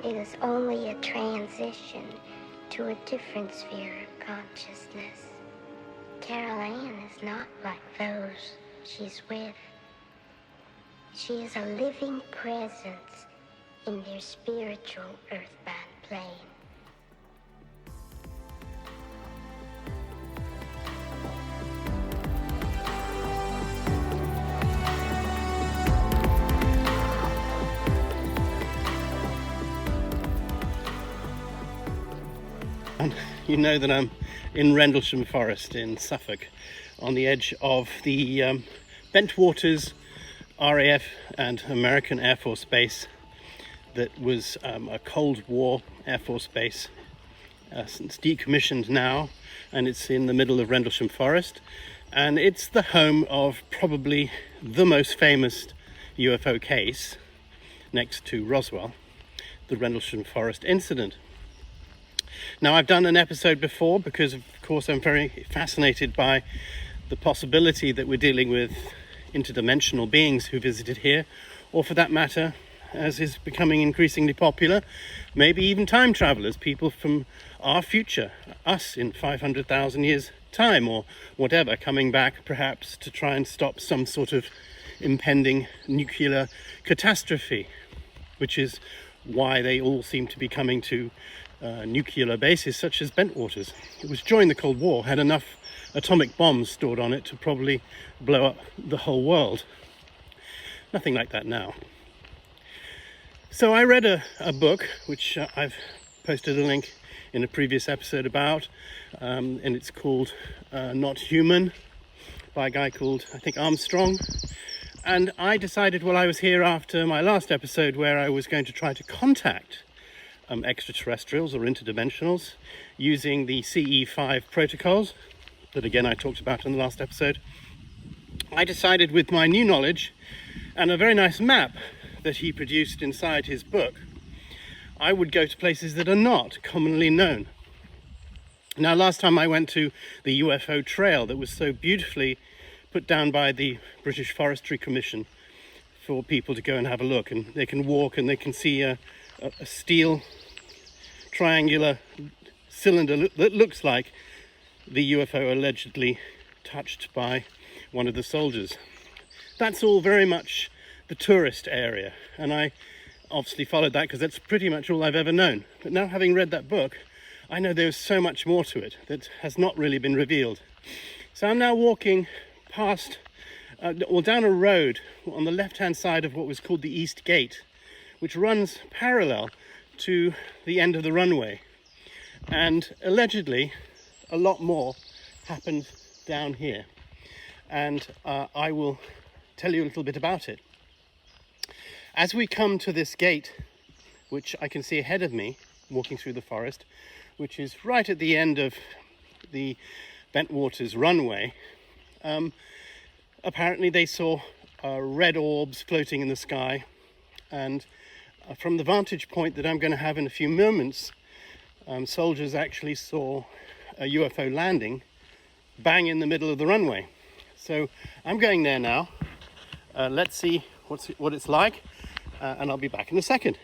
It is only a transition to a different sphere of consciousness. Carol Ann is not like those she's with. She is a living presence in their spiritual earthbound plane. You know that I'm in Rendlesham Forest in Suffolk, on the edge of the Bentwaters RAF and American Air Force Base that was a Cold War Air Force base. It's decommissioned now, and it's in the middle of Rendlesham Forest, and it's the home of probably the most famous UFO case next to Roswell, the Rendlesham Forest incident. Now, I've done an episode before because, of course, I'm very fascinated by the possibility that we're dealing with interdimensional beings who visited here, or for that matter, as is becoming increasingly popular, maybe even time travelers, people from our future, us in 500,000 years' time or whatever, coming back perhaps to try and stop some sort of impending nuclear catastrophe, which is why they all seem to be coming to nuclear bases such as Bentwaters. It was during the Cold War, had enough atomic bombs stored on it to probably blow up the whole world. Nothing like that now. So I read a book, which I've posted a link in a previous episode about, and it's called Not Human, by a guy called, I think, Armstrong. And I decided while I was here after my last episode where I was going to try to contact extraterrestrials or interdimensionals using the CE5 protocols that again I talked about in the last episode. I decided, with my new knowledge and a very nice map that he produced inside his book, I would go to places that are not commonly known. Now, last time I went to the UFO trail that was so beautifully put down by the British Forestry Commission for people to go and have a look, and they can walk and they can see a steel triangular cylinder that looks like the UFO allegedly touched by one of the soldiers. That's all very much the tourist area, and I obviously followed that because that's pretty much all I've ever known. But now, having read that book, I know there's so much more to it that has not really been revealed. So I'm now walking past or down a road on the left-hand side of what was called the East Gate, which runs parallel to the end of the runway. And allegedly, a lot more happened down here. And I will tell you a little bit about it. As we come to this gate, which I can see ahead of me, walking through the forest, which is right at the end of the Bentwaters runway, apparently they saw red orbs floating in the sky, and from the vantage point that I'm going to have in a few moments, soldiers actually saw a UFO landing bang in the middle of the runway. So I'm going there now. Let's see what it's like, and I'll be back in a second.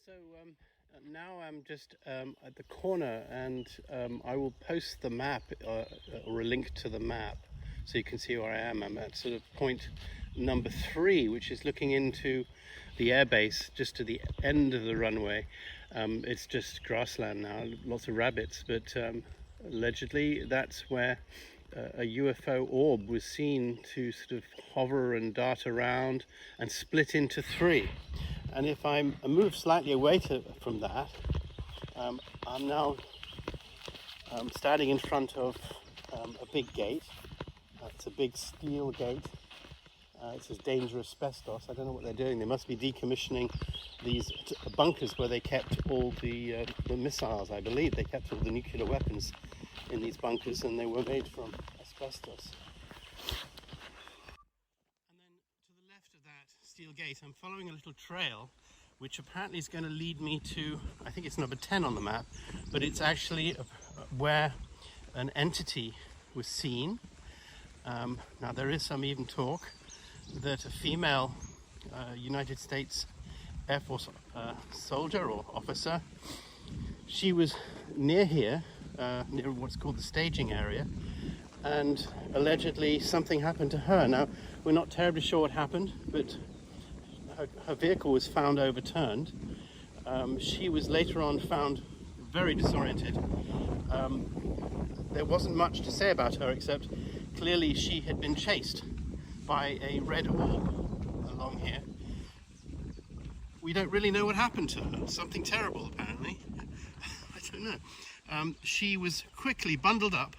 So now I'm just at the corner, and I will post the map or a link to the map so you can see where I am. I'm at sort of point number 3, which is looking into the airbase just to the end of the runway. It's just grassland now, lots of rabbits, but allegedly that's where a UFO orb was seen to sort of hover and dart around and split into 3. And if I move slightly away from that, I'm now standing in front of a big gate. It's a big steel gate. It says dangerous asbestos. I don't know what they're doing. They must be decommissioning these bunkers where they kept all the missiles, I believe. They kept all the nuclear weapons in these bunkers, and they were made from asbestos. And then to the left of that steel gate, I'm following a little trail, which apparently is going to lead me to, I think it's number 10 on the map, but it's actually where an entity was seen. Now, there is some even talk that a female United States Air Force soldier or officer. She was near here, near what's called the staging area, and allegedly something happened to her. Now, we're not terribly sure what happened, but her vehicle was found overturned. She was later on found very disoriented. There wasn't much to say about her except clearly she had been chased by a red orb along here. We don't really know what happened to her. Something terrible, apparently. I don't know. She was quickly bundled up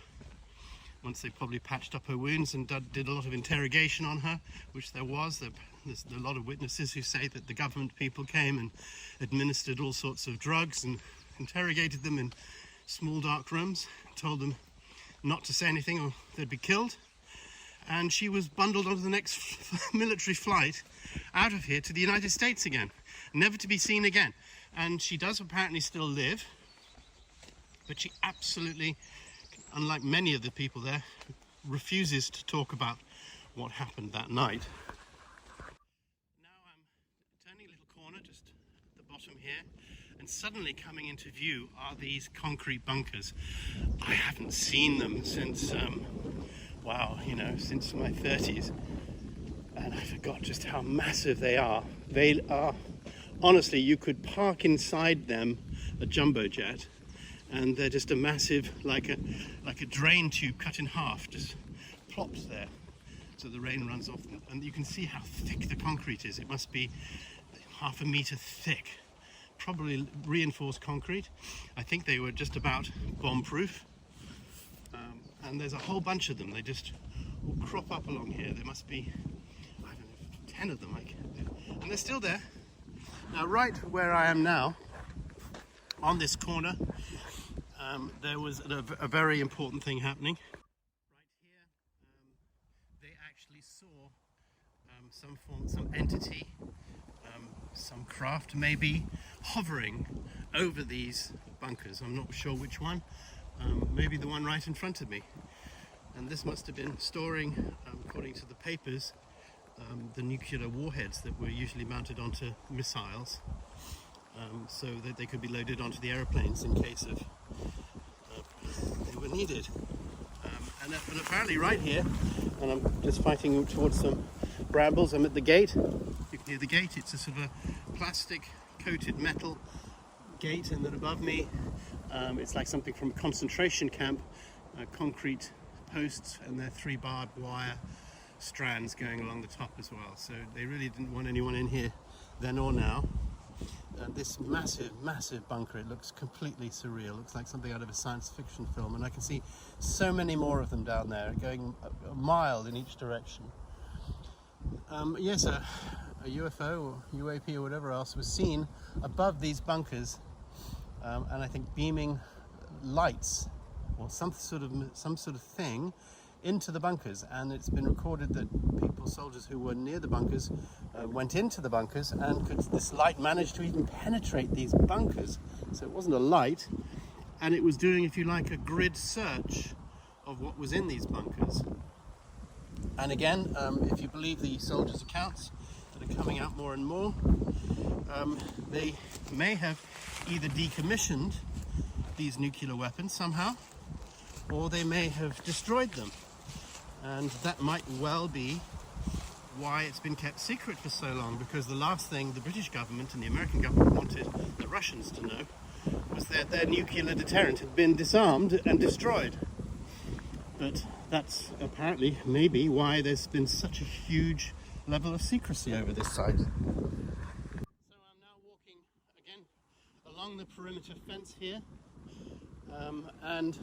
once they probably patched up her wounds and did a lot of interrogation on her, which there was. There's a lot of witnesses who say that the government people came and administered all sorts of drugs and interrogated them in small dark rooms, told them not to say anything or they'd be killed. And she was bundled onto the next military flight out of here to the United States again, never to be seen again. And she does apparently still live, but she absolutely, unlike many of the people there, refuses to talk about what happened that night. Now I'm turning a little corner just at the bottom here, and suddenly coming into view are these concrete bunkers. I haven't seen them since, since my 30s, and I forgot just how massive they are. They are, honestly, you could park inside them a jumbo jet, and they're just a massive, like a drain tube cut in half, just plops there, so the rain runs off them. And you can see how thick the concrete is. It must be 1/2 meter thick, probably reinforced concrete. I think they were just about bomb-proof. And there's a whole bunch of them. They just all crop up along here. There must be, I don't know, 10 of them, and they're still there. Now, right where I am now, on this corner, there was a very important thing happening. Right here, they actually saw some entity, some craft maybe, hovering over these bunkers. I'm not sure which one. Maybe the one right in front of me. And this must have been storing, according to the papers, the nuclear warheads that were usually mounted onto missiles, so that they could be loaded onto the aeroplanes in case of they were needed. And apparently right here, and I'm just fighting towards some brambles, I'm at the gate. You can hear the gate. It's a sort of a plastic coated metal gate, and then above me it's like something from a concentration camp, concrete posts, and there are 3 barbed wire strands going along the top as well. So they really didn't want anyone in here then or now. This massive bunker, it looks completely surreal. It looks like something out of a science fiction film, and I can see so many more of them down there going a mile in each direction. Yes, a UFO or UAP or whatever else was seen above these bunkers, and I think beaming lights or some sort of thing into the bunkers. And it's been recorded that soldiers who were near the bunkers went into the bunkers, and this light managed to even penetrate these bunkers. So it wasn't a light, and it was doing, if you like, a grid search of what was in these bunkers. And again, if you believe the soldiers' accounts that are coming out more and more, they may have either decommissioned these nuclear weapons somehow, or they may have destroyed them. And that might well be why it's been kept secret for so long, because the last thing the British government and the American government wanted the Russians to know was that their nuclear deterrent had been disarmed and destroyed. But that's apparently maybe why there's been such a huge level of secrecy over this site. So I'm now walking again along the perimeter fence here, and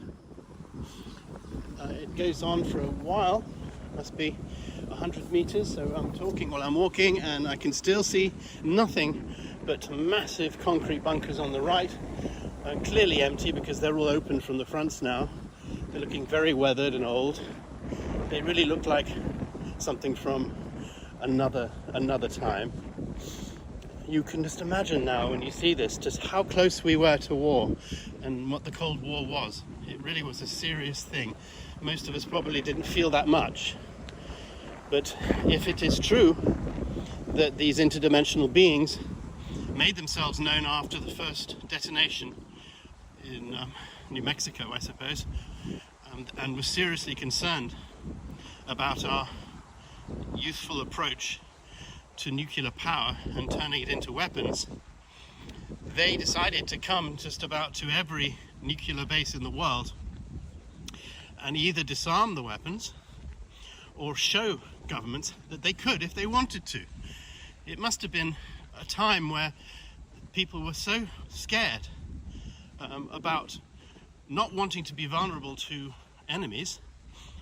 it goes on for a while. Must be 100 meters. So I'm walking, and I can still see nothing but massive concrete bunkers on the right, clearly empty because they're all open from the fronts now. They're looking very weathered and old. They really look like something from another time. You can just imagine now, when you see this, just how close we were to war and what the Cold War was. It really was a serious thing. Most of us probably didn't feel that much. But if it is true that these interdimensional beings made themselves known after the first detonation in New Mexico, I suppose, and was seriously concerned about our youthful approach to nuclear power and turning it into weapons. They decided to come just about to every nuclear base in the world and either disarm the weapons or show governments that they could if they wanted to. It must have been a time where people were so scared about not wanting to be vulnerable to enemies,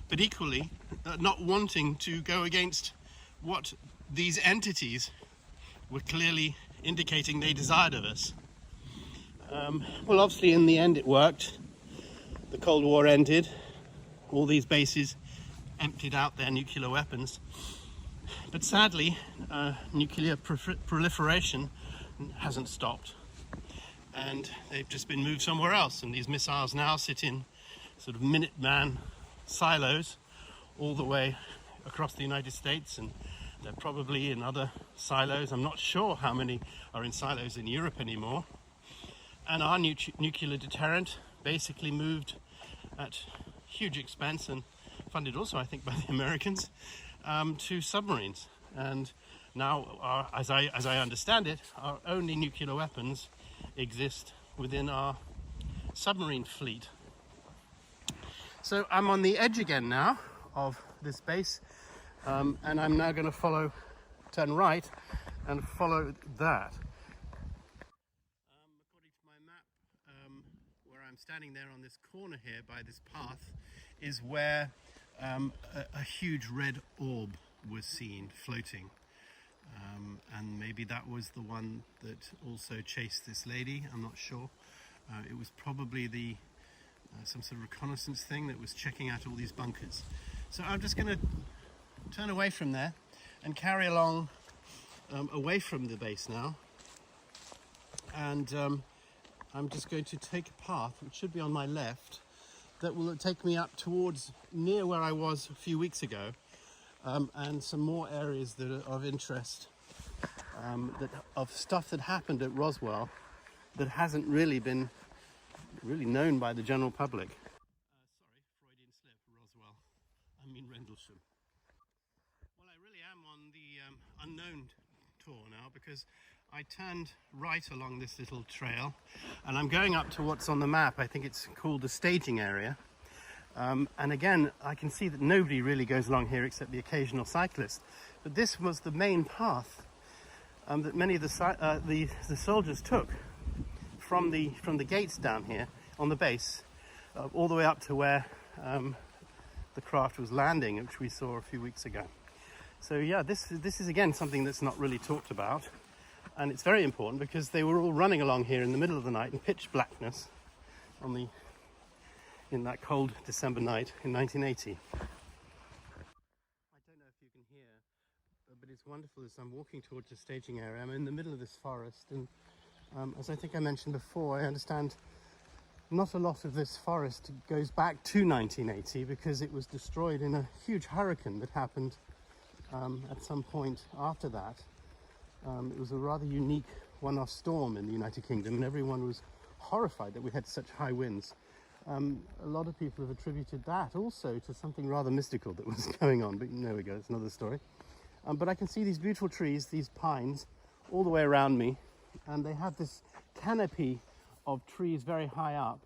but equally not wanting to go against what these entities were clearly indicating they desired of us. Well, obviously in the end it worked. The Cold War ended. All these bases emptied out their nuclear weapons. But sadly, nuclear proliferation hasn't stopped. And they've just been moved somewhere else. And these missiles now sit in sort of Minuteman silos all the way across the United States, and they're probably in other silos. I'm not sure how many are in silos in Europe anymore. And our nuclear deterrent basically moved at huge expense, and funded also, I think, by the Americans, to submarines. And now, as I understand it, our only nuclear weapons exist within our submarine fleet. So I'm on the edge again now of this base, and I'm now going to turn right and follow that. According to my map, where I'm standing there on this corner here by this path is where a huge red orb was seen floating. And maybe that was the one that also chased this lady, I'm not sure. It was probably some sort of reconnaissance thing that was checking out all these bunkers. So I'm just going to turn away from there and carry along away from the base now. And I'm just going to take a path, which should be on my left, that will take me up towards near where I was a few weeks ago, and some more areas that are of interest, of stuff that happened at Roswell that hasn't really been known by the general public. Sorry, Freudian slip, Roswell. I mean Rendlesham. Well, I really am on the unknown tour now, because I turned right along this little trail and I'm going up to what's on the map. I think it's called the staging area. And again, I can see that nobody really goes along here except the occasional cyclist. But this was the main path that many of the soldiers took from the gates down here on the base, all the way up to where the craft was landing, which we saw a few weeks ago. So yeah, this is again something that's not really talked about, and it's very important because they were all running along here in the middle of the night in pitch blackness in that cold December night in 1980. I don't know if you can hear, but it's wonderful as I'm walking towards the staging area. I'm in the middle of this forest, and as I think I mentioned before, I understand not a lot of this forest goes back to 1980 because it was destroyed in a huge hurricane that happened at some point after that. It was a rather unique one-off storm in the United Kingdom, and everyone was horrified that we had such high winds. A lot of people have attributed that also to something rather mystical that was going on, but there we go, it's another story. But I can see these beautiful trees, these pines, all the way around me, and they have this canopy of trees very high up,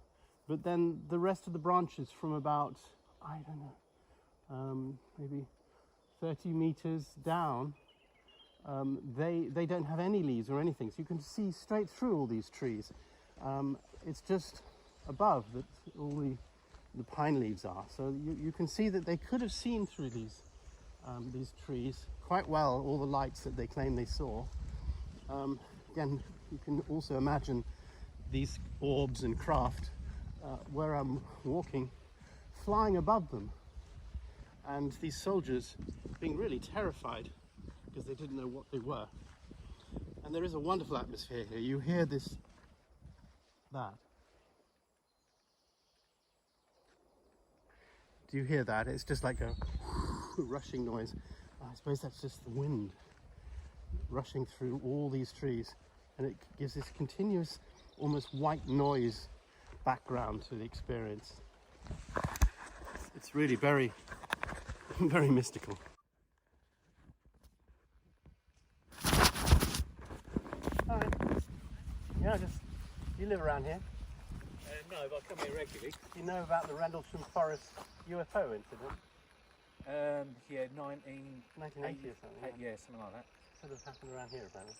but then the rest of the branches from about, I don't know, maybe 30 meters down, they don't have any leaves or anything, so you can see straight through all these trees. It's just above that all the pine leaves are, so you can see that they could have seen through these trees quite well, all the lights that they claim they saw. Again, you can also imagine these orbs and craft where I'm walking flying above them, and these soldiers being really terrified because they didn't know what they were. And there is a wonderful atmosphere here. You hear that. Do you hear that? It's just like a rushing noise. I suppose that's just the wind rushing through all these trees. and it gives this continuous, almost white noise background to the experience. It's really very, very mystical. Hi. Yeah, you live around here? No, but I come here regularly. You know about the Rendlesham Forrest UFO incident? Yeah, 1980 or something. Yeah, something like that. Sort of happened around here, apparently.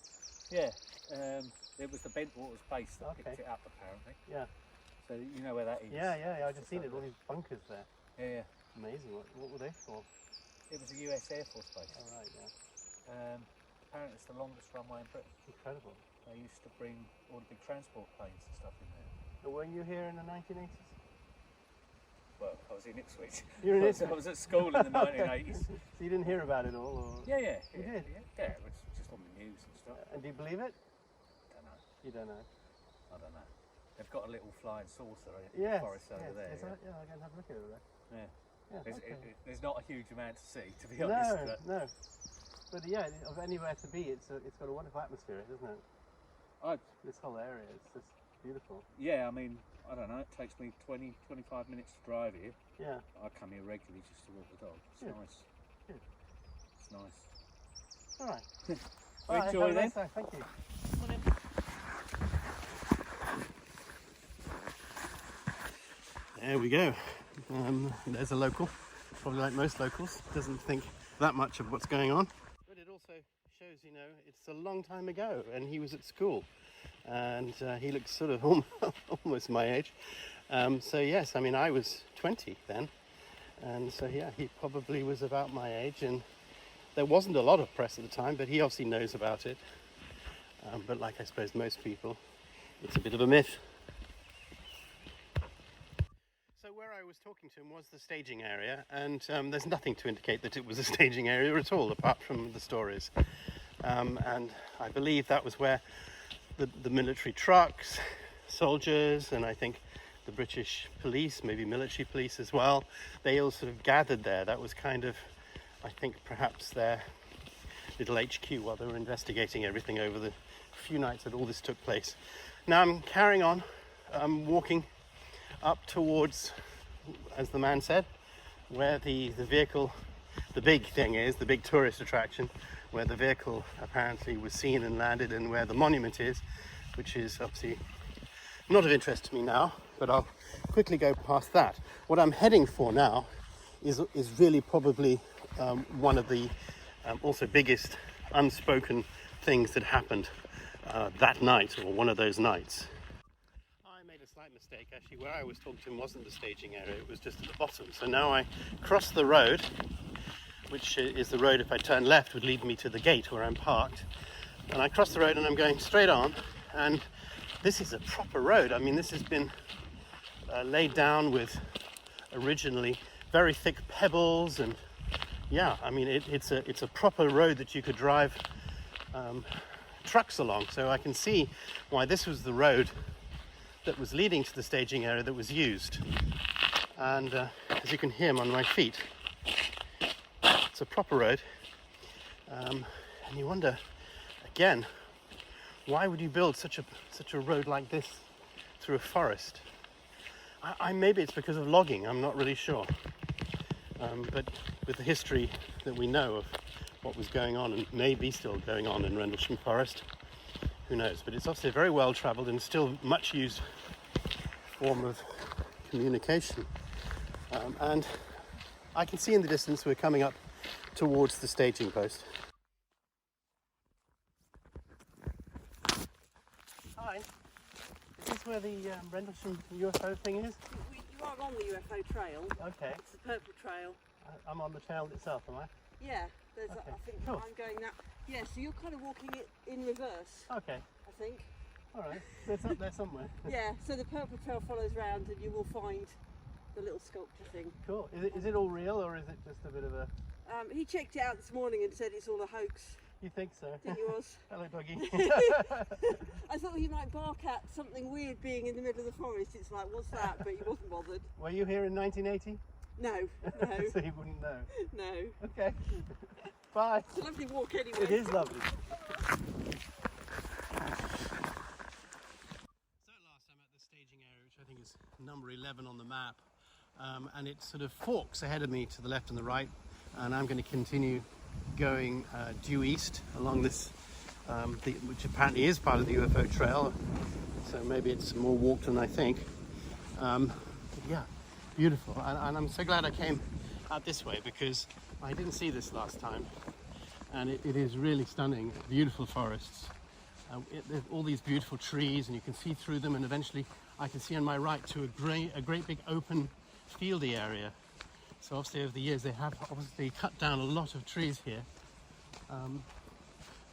Yeah, it was the Bentwaters base that picked it up, apparently. Yeah. So you know where that is? Yeah, I just seen it, all these bunkers there. Yeah. Amazing. What were they for? It was a US Air Force base. Oh, right, yeah. Apparently it's the longest runway in Britain. Incredible. They used to bring all the big transport planes and stuff in there. But were you here in the 1980s? Well, I was in Ipswich. You were in Ipswich? I was at school in the 1980s. So you didn't hear about it all? Or? Yeah. You did? Yeah, it was just on the news and stuff. And do you believe it? Don't know. You don't know? I don't know. They've got a little flying saucer in the forest over there. Yeah, I'll go and have a look over there. Yeah. There's not a huge amount to see, to be honest. No. But yeah, of anywhere to be, it's got a wonderful atmosphere, doesn't it? This whole area is just beautiful. Yeah, I mean, I don't know, it takes me 20-25 minutes to drive here. Yeah. I come here regularly just to walk the dog. It's nice. Good. It's nice. All right. Well, enjoy then. Nice. Thank you. Come on in. There we go. There's a local, probably like most locals, doesn't think that much of what's going on. But it also shows, it's a long time ago and he was at school and he looks sort of almost my age. So yes, I mean, I was 20 then. And so, yeah, he probably was about my age and there wasn't a lot of press at the time, but he obviously knows about it. But like I suppose most people, it's a bit of a myth. So where I was talking to him was the staging area, and there's nothing to indicate that it was a staging area at all, apart from the stories. And I believe that was where the military trucks, soldiers, and I think the British police, maybe military police as well, they all sort of gathered there. That was kind of, I think, perhaps their little HQ while they were investigating everything over the few nights that all this took place. Now I'm carrying on, walking up towards, as the man said, where the vehicle, the big thing is, the big tourist attraction, where the vehicle apparently was seen and landed, and where the monument is, which is obviously not of interest to me now, but I'll quickly go past that. What I'm heading for now is really probably one of the also biggest unspoken things that happened that night, or one of those nights. I made a slight mistake. Actually, where I was talking to him wasn't the staging area, it was just at the bottom. So now I cross the road, which is the road, if I turn left, would lead me to the gate where I'm parked. And I cross the road and I'm going straight on, and this is a proper road. I mean, this has been laid down with originally very thick pebbles, and yeah, I mean, it's a proper road that you could drive trucks along. So I can see why this was the road that was leading to the staging area that was used. And as you can hear, I'm on my feet. It's a proper road, and you wonder again, why would you build such a road like this through a forest? Maybe it's because of logging, I'm not really sure. But with the history that we know of what was going on and may be still going on in Rendlesham Forest, who knows? But it's obviously a very well travelled and still much used form of communication. And I can see in the distance we're coming up towards the staging post. Hi, is this where the Rendlesham UFO thing is? You are on the UFO trail. Okay. It's the purple trail. I'm on the trail itself, am I? Yeah, there's Okay, I think cool. I'm going that. Yeah, so you're kind of walking it in reverse, Okay, I think. all right. So it's up there somewhere. Yeah, so the purple trail follows round and you will find the little sculpture thing. Cool. Is it all real, or is it just a bit of a... He checked it out this morning and said it's all a hoax. You think so? I think it was. Hello, doggy. I thought he might bark at something weird being in the middle of the forest. It's like, what's that? But he wasn't bothered. Were you here in 1980? No. So you wouldn't know. No. Okay. Bye. It's a lovely walk anyway. It is lovely. is number 11 on the map, and it sort of forks ahead of me to the left and the right, and I'm going to continue going due east along this, which apparently is part of the UFO trail, so maybe it's more walked than I think. Yeah, beautiful, and I'm so glad I came out this way because I didn't see this last time, and it is really stunning, beautiful forests. There's all these beautiful trees, and you can see through them, and eventually I can see on my right to a great big open fieldy area. So obviously over the years they have obviously cut down a lot of trees here,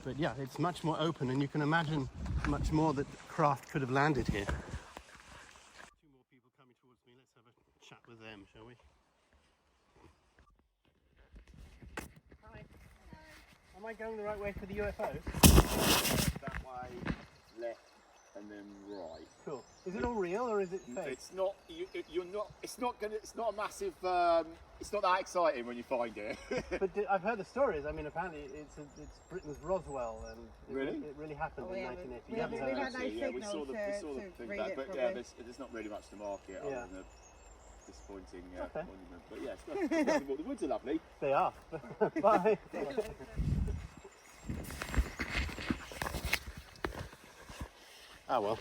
but yeah, it's much more open, and you can imagine much more that craft could have landed here. Two more people coming towards me. Let's have a chat with them, shall we? Hi. Hello. Am I going the right way for the UFOs? That way, left, and then right. Cool. Is it all real or is it fake? It's not. You're not. It's not gonna. It's not a massive. It's not that exciting when you find it. But I've heard the stories. I mean, apparently it's Britain's Roswell, and Really? It really happened in 1980. we haven't heard had that? no Yeah, we signal saw the to thing read back, it but properly. there's not really much to market Yeah. other than a disappointing Okay. monument. But yeah, it's not, the woods are lovely. They are. Bye. Ah well,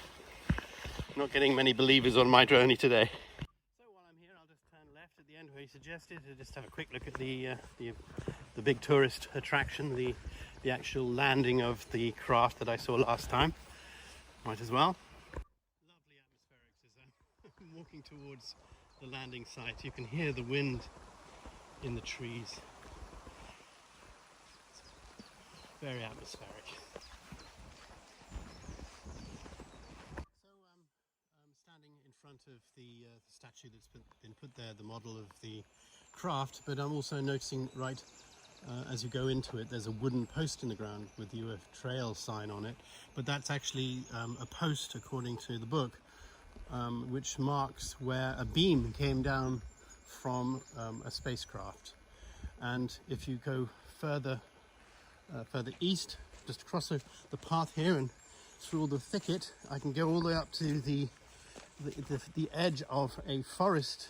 not getting many believers on my journey today. So while I'm here, I'll just turn left at the end where he suggested to just have a quick look at the big tourist attraction, the actual landing of the craft that I saw last time. Might as well. Lovely atmospherics as I'm walking towards the landing site. You can hear the wind in the trees. It's very atmospheric. In front of the statue that's been put there, the model of the craft, but I'm also noticing right as you go into it there's a wooden post in the ground with the UFO trail sign on it, but that's actually a post, according to the book, which marks where a beam came down from a spacecraft. And if you go further east, just across the path here and through all the thicket, I can go all the way up to the edge of a forest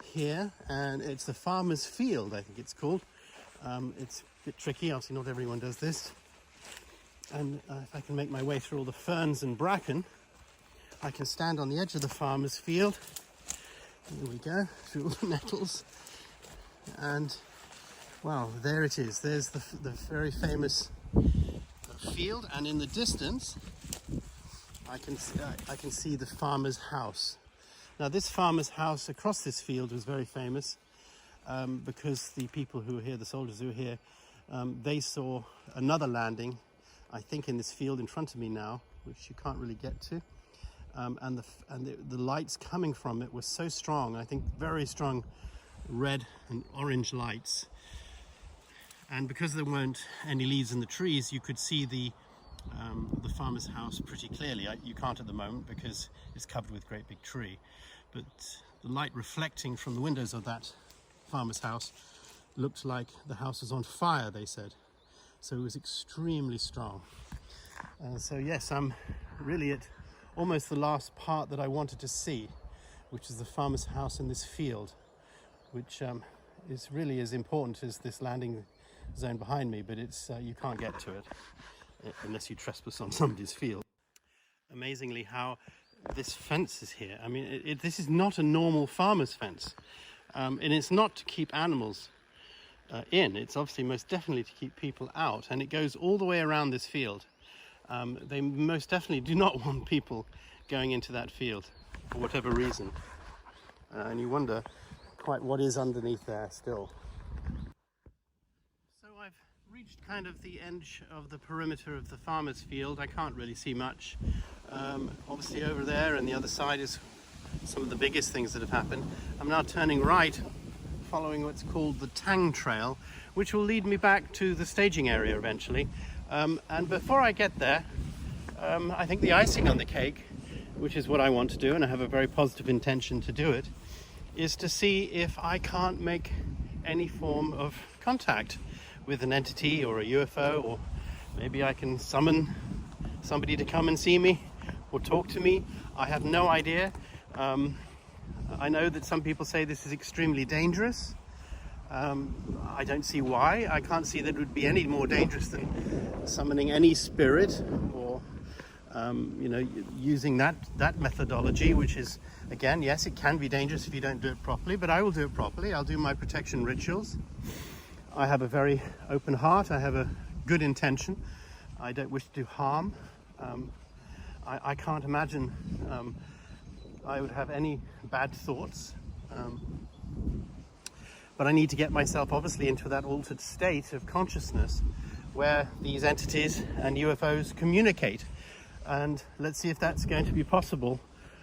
here, and it's the farmer's field, I think it's called. It's a bit tricky, obviously not everyone does this, and if I can make my way through all the ferns and bracken, I can stand on the edge of the farmer's field. There we go, through all the nettles, and wow, there it is. There's the very famous field, and in the distance I can see the farmer's house. Now this farmer's house across this field was very famous because the people who were here, the soldiers who were here, they saw another landing, I think in this field in front of me now, which you can't really get to, and the lights coming from it were so strong, I think very strong red and orange lights, and because there weren't any leaves in the trees, you could see the farmer's house pretty clearly. You can't at the moment because it's covered with a great big tree, but the light reflecting from the windows of that farmer's house looked like the house was on fire, they said. So it was extremely strong. So yes, I'm really at almost the last part that I wanted to see, which is the farmer's house in this field, which is really as important as this landing zone behind me, but it's you can't get to it unless you trespass on somebody's field. Amazingly how this fence is here. I mean, this is not a normal farmer's fence, and it's not to keep animals in. It's obviously most definitely to keep people out, and it goes all the way around this field. They most definitely do not want people going into that field for whatever reason, and you wonder quite what is underneath there still. So I've reached kind of the edge of the perimeter of the farmer's field. I can't really see much. Obviously over there and the other side is some of the biggest things that have happened. I'm now turning right, following what's called the Tang Trail, which will lead me back to the staging area eventually. And before I get there, I think the icing on the cake, which is what I want to do, and I have a very positive intention to do it, is to see if I can't make any form of contact with an entity or a UFO, or maybe I can summon somebody to come and see me or talk to me. I have no idea. I know that some people say this is extremely dangerous. I don't see why. I can't see that it would be any more dangerous than summoning any spirit, or using that methodology, which is, again, yes, it can be dangerous if you don't do it properly, but I will do it properly. I'll do my protection rituals. I have a very open heart. I have a good intention. I don't wish to do harm. I can't imagine I would have any bad thoughts. But I need to get myself, obviously, into that altered state of consciousness where these entities and UFOs communicate. And let's see if that's going to be possible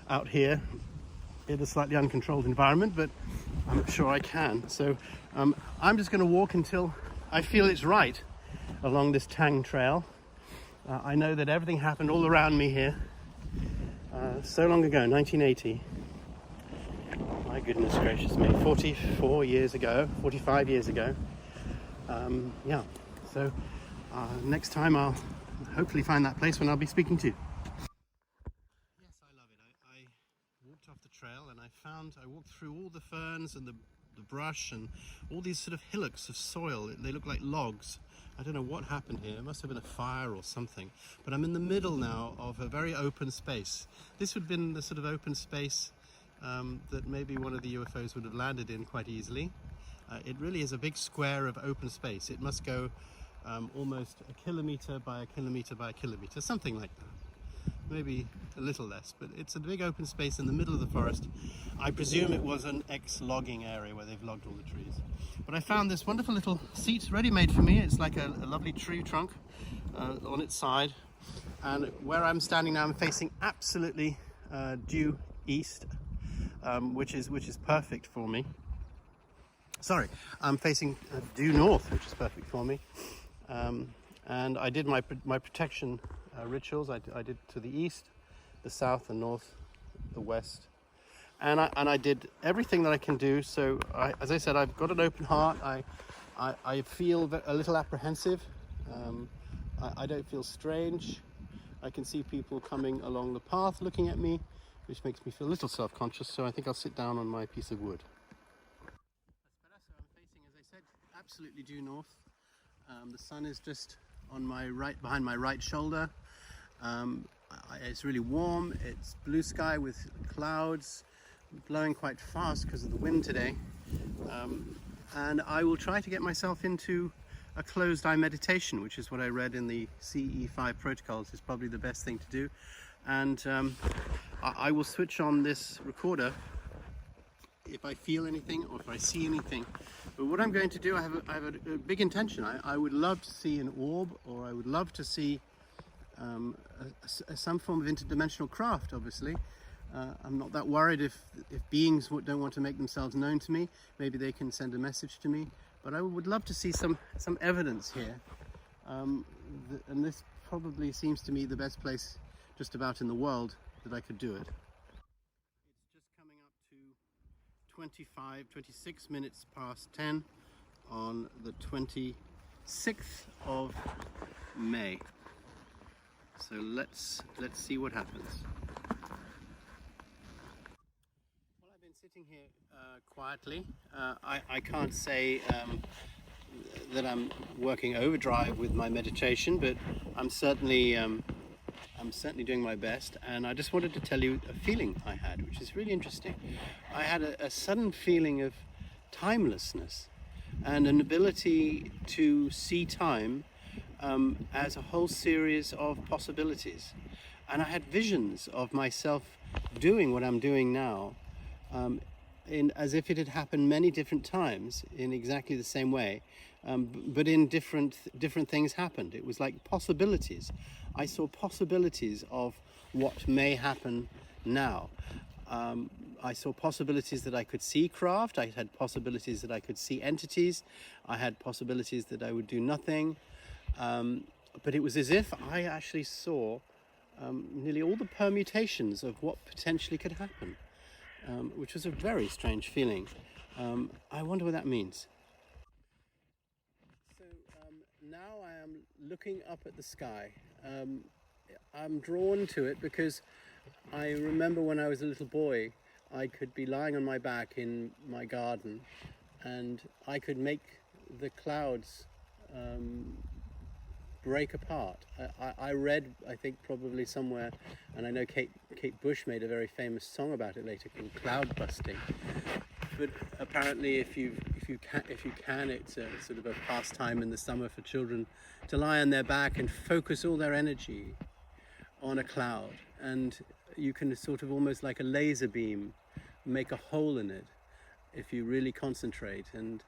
out here in a slightly uncontrolled environment, but I'm sure I can. So I'm just going to walk until I feel it's right along this Tang Trail. I know that everything happened all around me here so long ago, 1980. My goodness gracious me, 44 years ago, 45 years ago. Yeah, so next time I'll hopefully find that place when I'll be speaking to you. Yes, I love it. I walked off the trail and I walked through all the ferns and the brush and all these sort of hillocks of soil. They look like logs. I don't know what happened here. It must have been a fire or something. But I'm in the middle now of a very open space. This would have been the sort of open space that maybe one of the UFOs would have landed in quite easily. It really is a big square of open space. It must go almost a kilometer by a kilometer by a kilometer, something like that. Maybe a little less, but it's a big open space in the middle of the forest. I presume it was an ex-logging area where they've logged all the trees. But I found this wonderful little seat ready-made for me. It's like a lovely tree trunk on its side. And where I'm standing now, I'm facing absolutely due east, which is perfect for me. Sorry, I'm facing due north, which is perfect for me. And I did my protection rituals. I did to the east, the south, the north, the west, and I did everything that I can do. So as I said, I've got an open heart. I feel a little apprehensive. I don't feel strange. I can see people coming along the path looking at me, which makes me feel a little self-conscious. So I think I'll sit down on my piece of wood. I'm facing, as I said, absolutely due north. The sun is just on my right, behind my right shoulder. It's really warm. It's blue sky with clouds blowing quite fast because of the wind today. And I will try to get myself into a closed eye meditation, which is what I read in the CE5 protocols is probably the best thing to do. And I will switch on this recorder if I feel anything or if I see anything. But what I'm going to do, I have a big intention. I would love to see an orb, or I would love to see some form of interdimensional craft, obviously. I'm not that worried if beings don't want to make themselves known to me. Maybe they can send a message to me. But I would love to see some evidence here. And this probably seems to me the best place just about in the world that I could do it. It's just coming up to 26 minutes past 10 on the 26th of May. So let's see what happens. Well, I've been sitting here quietly. I can't say that I'm working overdrive with my meditation, but I'm certainly doing my best. And I just wanted to tell you a feeling I had, which is really interesting. I had a sudden feeling of timelessness and an ability to see time as a whole series of possibilities. And I had visions of myself doing what I'm doing now, as if it had happened many different times in exactly the same way, but in different things happened. It was like possibilities. I saw possibilities of what may happen now. I saw possibilities that I could see craft. I had possibilities that I could see entities. I had possibilities that I would do nothing. But it was as if I actually saw nearly all the permutations of what potentially could happen, which was a very strange feeling. I wonder what that means. So now I am looking up at the sky. I'm drawn to it because I remember when I was a little boy, I could be lying on my back in my garden and I could make the clouds break apart. I read, I think probably somewhere, and I know Kate Bush made a very famous song about it later called Cloud Busting. But apparently if you can, it's a sort of a pastime in the summer for children to lie on their back and focus all their energy on a cloud, and you can sort of almost like a laser beam make a hole in it if you really concentrate. And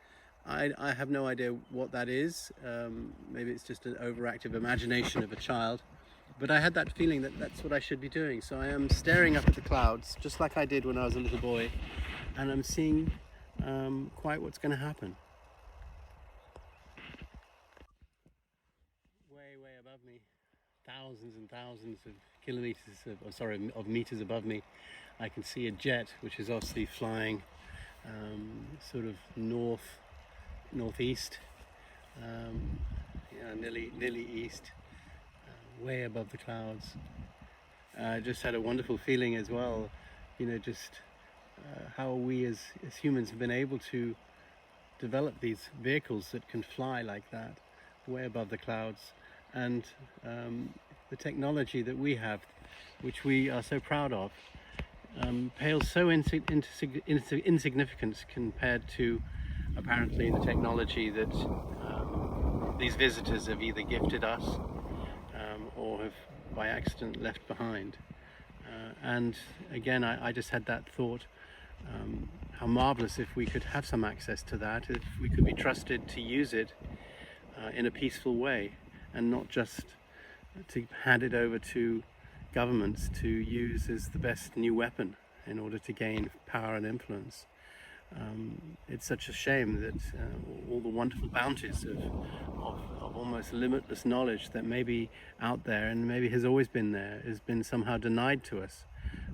I have no idea what that is. Maybe it's just an overactive imagination of a child, but I had that feeling that that's what I should be doing. So I am staring up at the clouds just like I did when I was a little boy, and I'm seeing quite what's going to happen. Way above me, thousands and thousands of kilometers of meters above me, I can see a jet which is obviously flying sort of northeast, nearly east, way above the clouds. I just had a wonderful feeling as well, just how we as humans have been able to develop these vehicles that can fly like that, way above the clouds, and the technology that we have, which we are so proud of, pales so insignificant compared to apparently the technology that these visitors have either gifted us or have by accident left behind. And again, I just had that thought, how marvelous if we could have some access to that, if we could be trusted to use it in a peaceful way, and not just to hand it over to governments to use as the best new weapon in order to gain power and influence. It's such a shame that all the wonderful bounties of almost limitless knowledge that may be out there and maybe has always been there has been somehow denied to us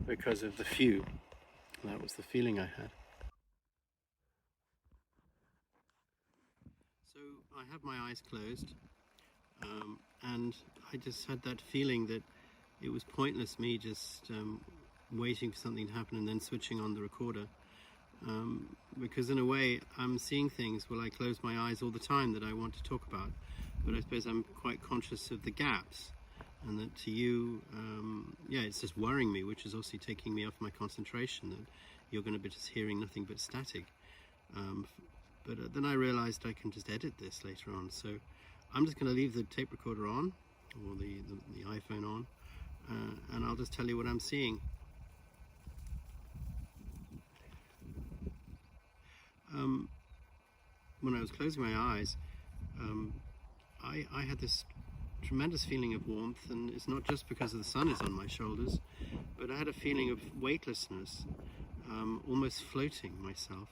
because of the few. That was the feeling I had. So I have my eyes closed, and I just had that feeling that it was pointless me just waiting for something to happen and then switching on the recorder, because in a way I'm seeing things while I close my eyes all the time that I want to talk about, but I suppose I'm quite conscious of the gaps, and that to you, it's just worrying me, which is also taking me off my concentration, that you're going to be just hearing nothing but static. But then I realized I can just edit this later on, so I'm just going to leave the tape recorder on, or the iPhone on, and I'll just tell you what I'm seeing. When I was closing my eyes, I had this tremendous feeling of warmth, and it's not just because the sun is on my shoulders, but I had a feeling of weightlessness, almost floating myself.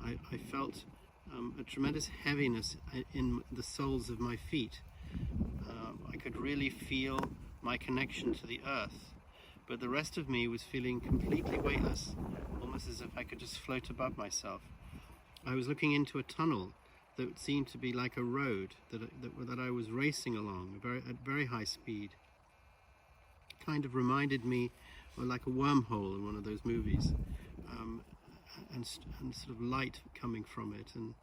I felt a tremendous heaviness in the soles of my feet. I could really feel my connection to the earth, but the rest of me was feeling completely weightless, almost as if I could just float above myself. I was looking into a tunnel that seemed to be like a road that I was racing along at very high speed. It kind of reminded me of like a wormhole in one of those movies, and sort of light coming from it. And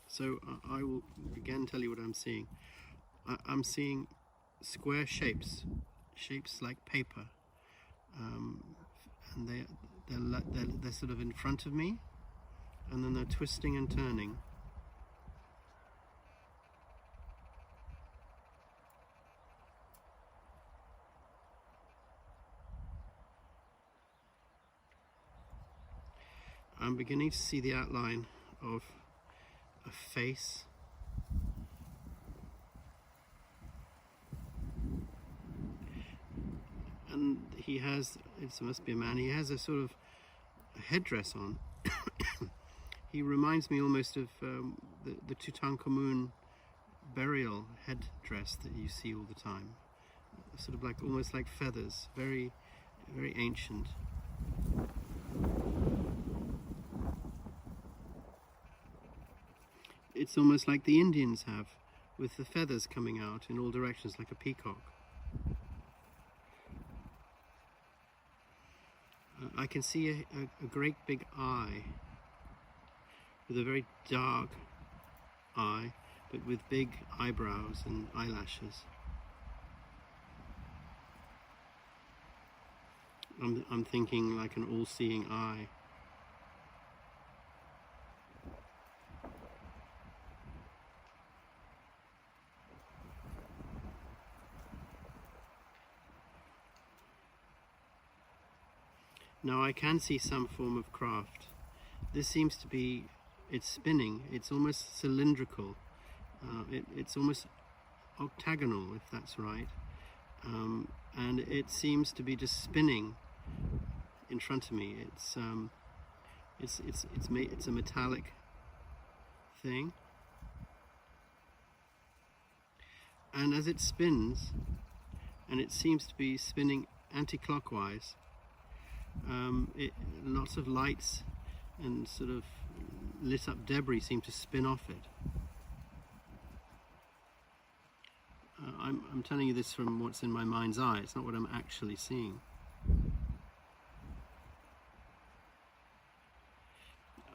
so I will again tell you what I'm seeing. I'm seeing square shapes like paper, and they're sort of in front of me, and then they're twisting and turning. I'm beginning to see the outline of a face. And he has, it must be a man, he has a sort of a headdress on. He reminds me almost of the Tutankhamun burial headdress that you see all the time. Sort of like, almost like feathers, very, very ancient. It's almost like the Indians have, with the feathers coming out in all directions like a peacock. I can see a great big eye with a very dark eye, but with big eyebrows and eyelashes. I'm thinking like an all-seeing eye. Now I can see some form of craft. This seems to be, it's spinning, it's almost cylindrical, it's almost octagonal, if that's right, and it seems to be just spinning in front of me. It's a metallic thing, and as it spins, and it seems to be spinning anti-clockwise, lots of lights and sort of lit up debris seem to spin off it. I'm telling you this from what's in my mind's eye, it's not what I'm actually seeing.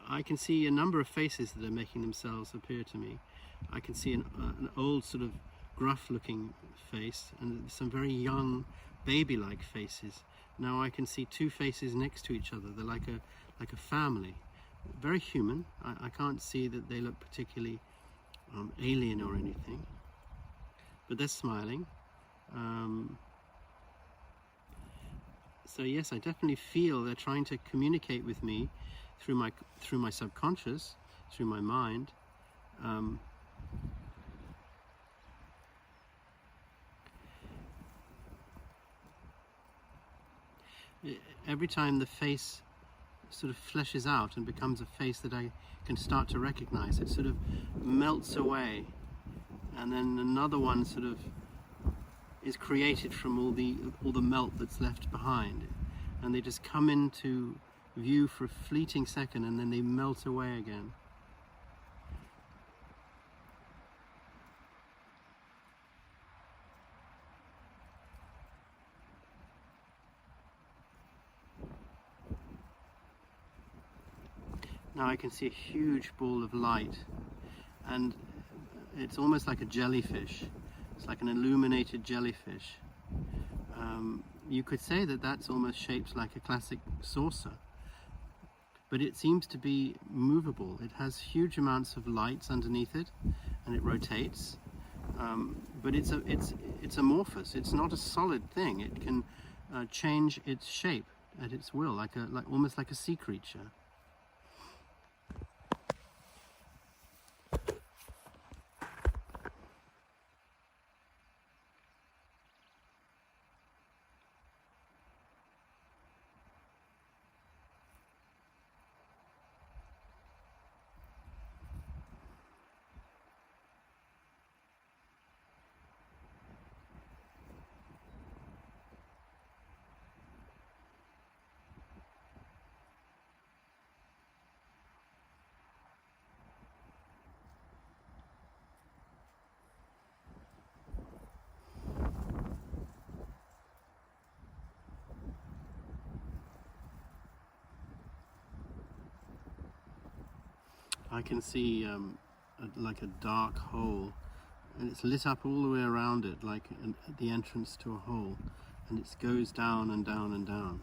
I can see a number of faces that are making themselves appear to me. I can see an old sort of gruff looking face and some very young baby-like faces. Now I can see two faces next to each other. They're like a family, very human. I can't see that they look particularly alien or anything, but they're smiling. So yes, I definitely feel they're trying to communicate with me through my subconscious, through my mind. Every time the face sort of fleshes out and becomes a face that I can start to recognize, it sort of melts away, and then another one sort of is created from all the melt that's left behind, and they just come into view for a fleeting second and then they melt away again. Now I can see a huge ball of light, and it's almost like a jellyfish. It's like an illuminated jellyfish. You could say that that's almost shaped like a classic saucer, but it seems to be movable. It has huge amounts of lights underneath it, and it rotates. But it's amorphous. It's not a solid thing. It can change its shape at its will, almost like a sea creature. I can see like a dark hole, and it's lit up all the way around it, like at the entrance to a hole, and it goes down and down and down.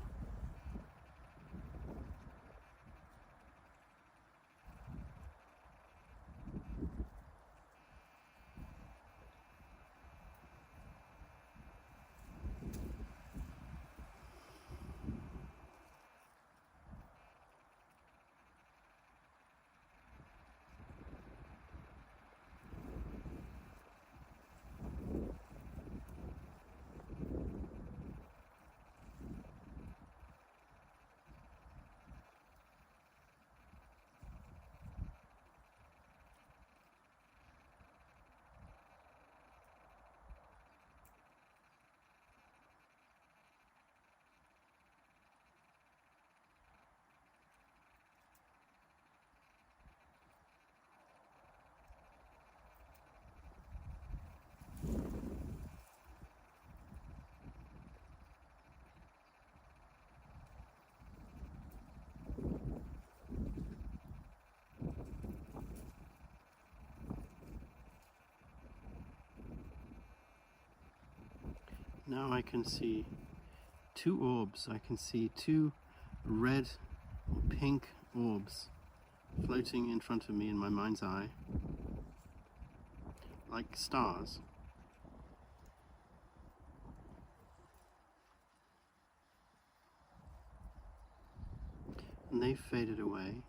Now I can see two orbs. I can see two red or pink orbs floating in front of me in my mind's eye, like stars. And they've faded away.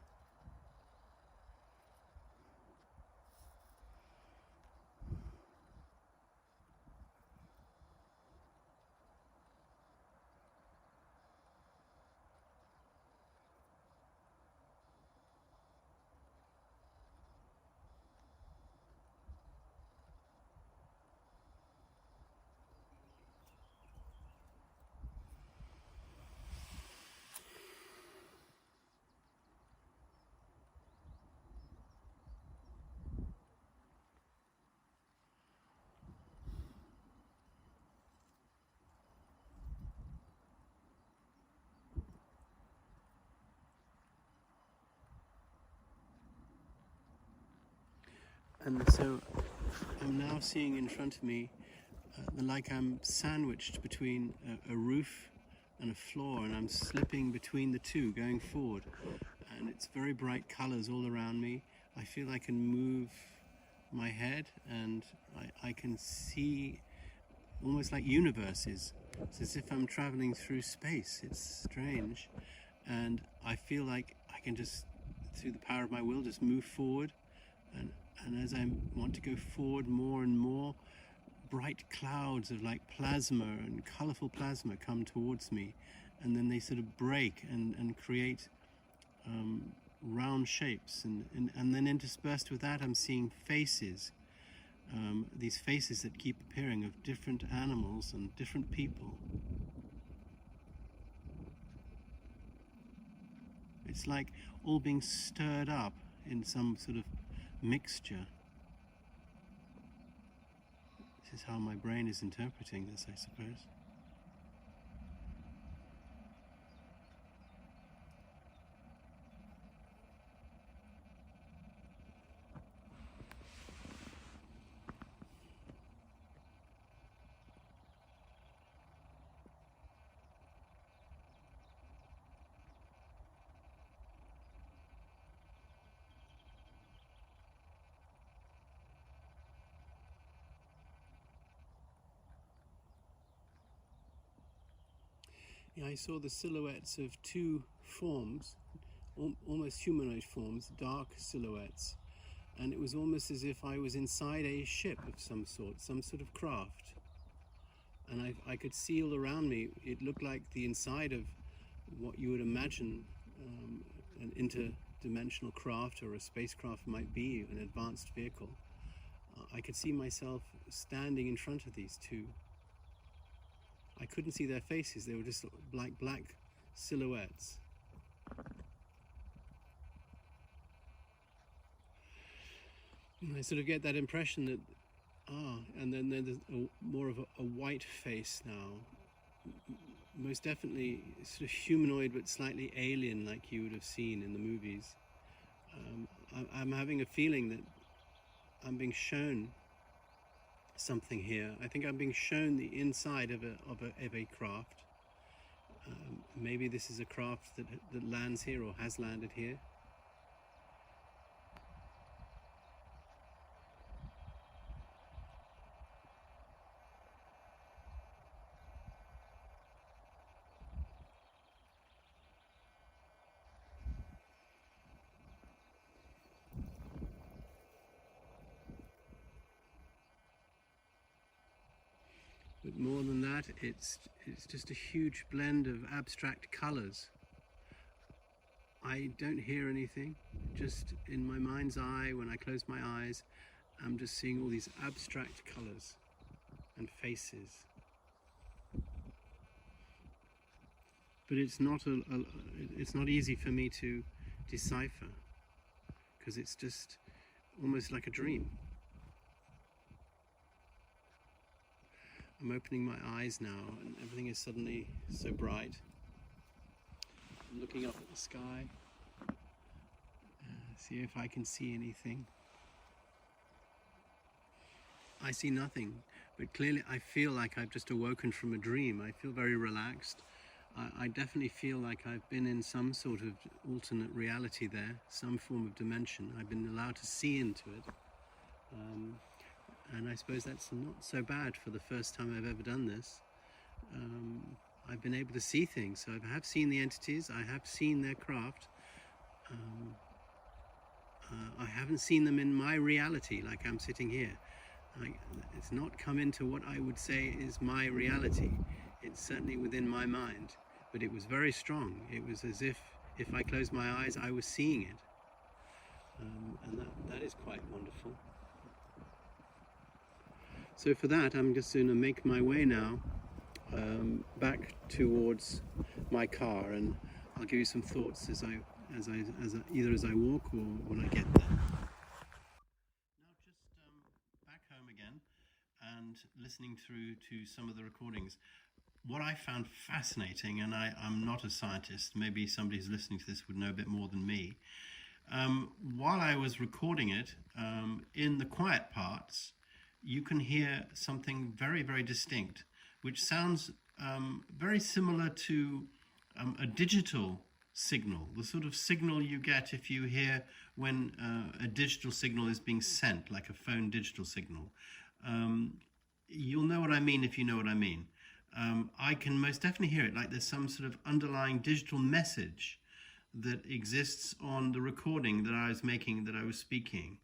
And so I'm now seeing in front of me like I'm sandwiched between a roof and a floor, and I'm slipping between the two going forward, and it's very bright colors all around me. I feel I can move my head, and I can see almost like universes. It's as if I'm traveling through space. It's strange, and I feel like I can just, through the power of my will, just move forward, and as I want to go forward more and more, bright clouds of like plasma and colorful plasma come towards me, and then they sort of break and create round shapes, and then interspersed with that I'm seeing faces, these faces that keep appearing of different animals and different people. It's like all being stirred up in some sort of mixture. This is how my brain is interpreting this, I suppose. Yeah, I saw the silhouettes of two forms, almost humanoid forms, dark silhouettes, and it was almost as if I was inside a ship of some sort of craft. And I could see all around me, it looked like the inside of what you would imagine an interdimensional craft or a spacecraft might be, an advanced vehicle. I could see myself standing in front of these two. I couldn't see their faces, they were just like black silhouettes. And I sort of get that impression that, and then there's more of a white face now. Most definitely sort of humanoid but slightly alien, like you would have seen in the movies. I'm having a feeling that I'm being shown something here. I think I'm being shown the inside of a craft. Maybe this is a craft that lands here or has landed here. But more than that, it's just a huge blend of abstract colors. I don't hear anything, just in my mind's eye, when I close my eyes, I'm just seeing all these abstract colors and faces. But it's not it's not easy for me to decipher, because it's just almost like a dream. I'm opening my eyes now, and everything is suddenly so bright. I'm looking up at the sky, see if I can see anything. I see nothing, but clearly I feel like I've just awoken from a dream. I feel very relaxed. I definitely feel like I've been in some sort of alternate reality there, some form of dimension. I've been allowed to see into it. And I suppose that's not so bad for the first time I've ever done this. I've been able to see things. So I have seen the entities, I have seen their craft. I haven't seen them in my reality like I'm sitting here. It's not come into what I would say is my reality. It's certainly within my mind, but it was very strong. It was as if I closed my eyes, I was seeing it. And that is quite wonderful. So for that, I'm just going to make my way now back towards my car, and I'll give you some thoughts as I either as I walk or when I get there. Now just back home again and listening through to some of the recordings. What I found fascinating, and I'm not a scientist, maybe somebody who's listening to this would know a bit more than me. While I was recording it, in the quiet parts, you can hear something very, very distinct, which sounds very similar to a digital signal, the sort of signal you get if you hear when a digital signal is being sent, like a phone digital signal. You'll know what I mean if you know what I mean. I can most definitely hear it, like there's some sort of underlying digital message that exists on the recording that I was making, that I was speaking.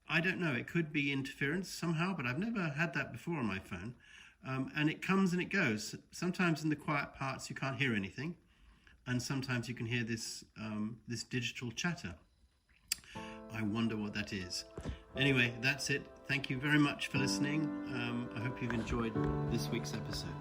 I don't know, it could be interference somehow, but I've never had that before on my phone. And it comes and it goes. Sometimes in the quiet parts you can't hear anything, and sometimes you can hear this digital chatter. I wonder what that is. Anyway, that's it. Thank you very much for listening. I hope you've enjoyed this week's episode.